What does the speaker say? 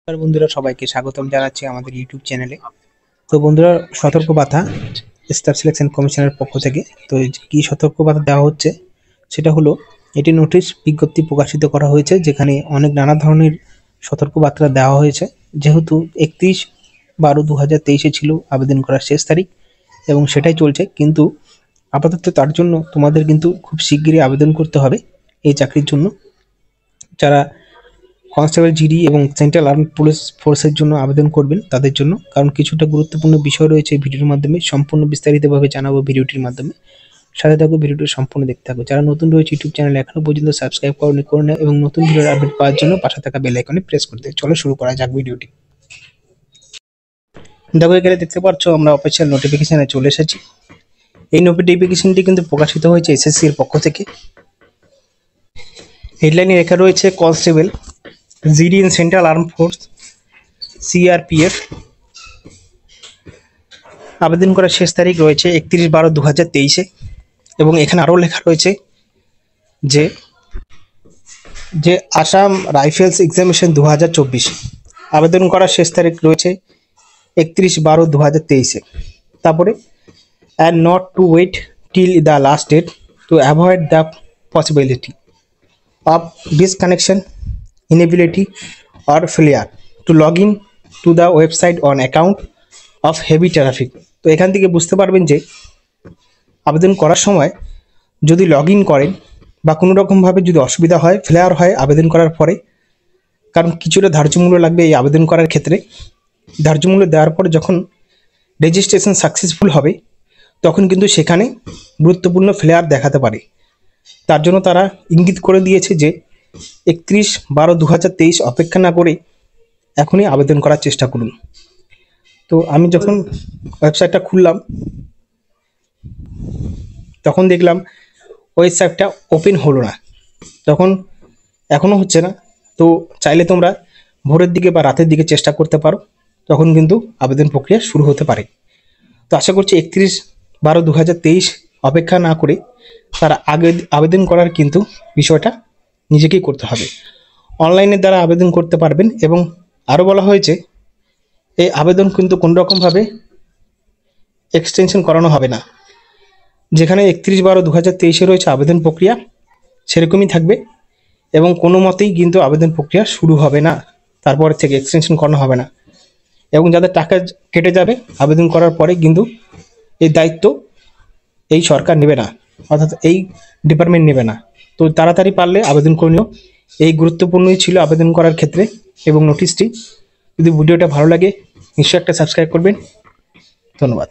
নমস্কার বন্ধুরা, সবাইকে স্বাগতম জানাচ্ছি আমাদের ইউটিউব চ্যানেলে। তো বন্ধুরা, সতর্কবার্তা স্টাফ সিলেকশন কমিশনের পক্ষ থেকে। তো কি সতর্কবার্তা দেওয়া হচ্ছে সেটা হলো, এটি নোটিশ বিজ্ঞপ্তি প্রকাশিত করা হয়েছে, যেখানে অনেক নানা ধরনের সতর্কবার্তা দেওয়া হয়েছে। যেহেতু 31/12/2023 ছিল আবেদন করার শেষ তারিখ এবং সেটাই চলছে, কিন্তু আপাতত তার জন্য তোমাদের কিন্তু খুব শিগগিরই আবেদন করতে হবে এই চাকরির জন্য। যারা কনস্টেবল জিডি এবং সেন্ট্রাল আর্ম পুলিশ ফোর্সের জন্য আবেদন করবেন তাদের জন্য, কারণ কিছুটা গুরুত্বপূর্ণ বিষয় রয়েছে এই ভিডিওর মাধ্যমে সম্পূর্ণ বিস্তারিতভাবে জানাবো ভিডিওটির মাধ্যমে। সাথে থাকো, ভিডিওটি সম্পূর্ণ দেখতে থাকো। যারা নতুন রয়েছে ইউটিউব চ্যানেল এখনো পর্যন্ত সাবস্ক্রাইব করে না এবং নতুন ভিডিওর আপডেট পাওয়ার জন্য পাশে থাকা বেল আইকনে প্রেস করতে। চলো শুরু করা যাক ভিডিওটি। দেখো, এখানে দেখতে পাচ্ছ আমরা অফিসিয়াল নোটিফিকেশনে চলে এসেছি। এই নোটিফিকেশনটি কিন্তু প্রকাশিত হয়েছে এসএসসি এর পক্ষ থেকে। হেডলাইনে লেখা রয়েছে constable GD in central arm force CRPF. আবেদন করার শেষ তারিখ রয়েছে 31/12/2023 এবং এখানে আরও লেখা রয়েছে যে যে আসাম রাইফেলস এক্সামিনেশন 2024 আবেদন করার শেষ তারিখ রয়েছে 31/12/2023। তারপরে and not to wait till the last date to avoid the possibility of disconnection, inability or failure to log in to the website on account of heavy traffic। তো এখান থেকে বুঝতে পারবেন যে আবেদন করার সময় যদি লগ ইন করেন বা কোনো রকমভাবে যদি অসুবিধা হয়, ফেলিয়ার হয় আবেদন করার পরে, কারণ কিছুটা ধার্য মূল্য লাগবে এই আবেদন করার ক্ষেত্রে। ধার্য মূল্য দেওয়ার পরে যখন রেজিস্ট্রেশন সাকসেসফুল হবে তখন কিন্তু সেখানে গুরুত্বপূর্ণ ফেলিয়ার দেখাতে পারে। তার জন্য তারা ইঙ্গিত করে দিয়েছে যে 31/12/2023 অপেক্ষা না করে এখনই আবেদন করার চেষ্টা করুন। তো আমি যখন ওয়েবসাইটটা খুললাম তখন দেখলাম ওয়েবসাইটটা ওপেন হলো না, তখন এখনও হচ্ছে না। তো চাইলে তোমরা ভোরের দিকে বা রাতের দিকে চেষ্টা করতে পারো, তখন কিন্তু আবেদন প্রক্রিয়া শুরু হতে পারে। তো আশা করছি 31/12/2023 অপেক্ষা না করে তারা আগে আবেদন করার কিন্তু বিষয়টা নিজেকেই করতে হবে। অনলাইনের দ্বারা আবেদন করতে পারবেন এবং আরও বলা হয়েছে এই আবেদন কিন্তু কোনো রকমভাবে এক্সটেনশন করানো হবে না। যেখানে 31/12/2023 রয়েছে আবেদন প্রক্রিয়া সেরকমই থাকবে এবং কোনো মতেই কিন্তু আবেদন প্রক্রিয়া শুরু হবে না, তারপর থেকে এক্সটেনশন করানো হবে না। এবং যাদের টাকা কেটে যাবে আবেদন করার পরে কিন্তু এই দায়িত্ব এই সরকার নেবে না, অর্থাৎ এই ডিপার্টমেন্ট নেবে না। তো তাড়াতাড়ি পারলে আবেদন করে নিও। এই গুরুত্বপূর্ণই ছিল আবেদন করার ক্ষেত্রে এবং নোটিশটি। যদি ভিডিওটা ভালো লাগে নিশ্চয়ই একটা সাবস্ক্রাইব করবেন। ধন্যবাদ।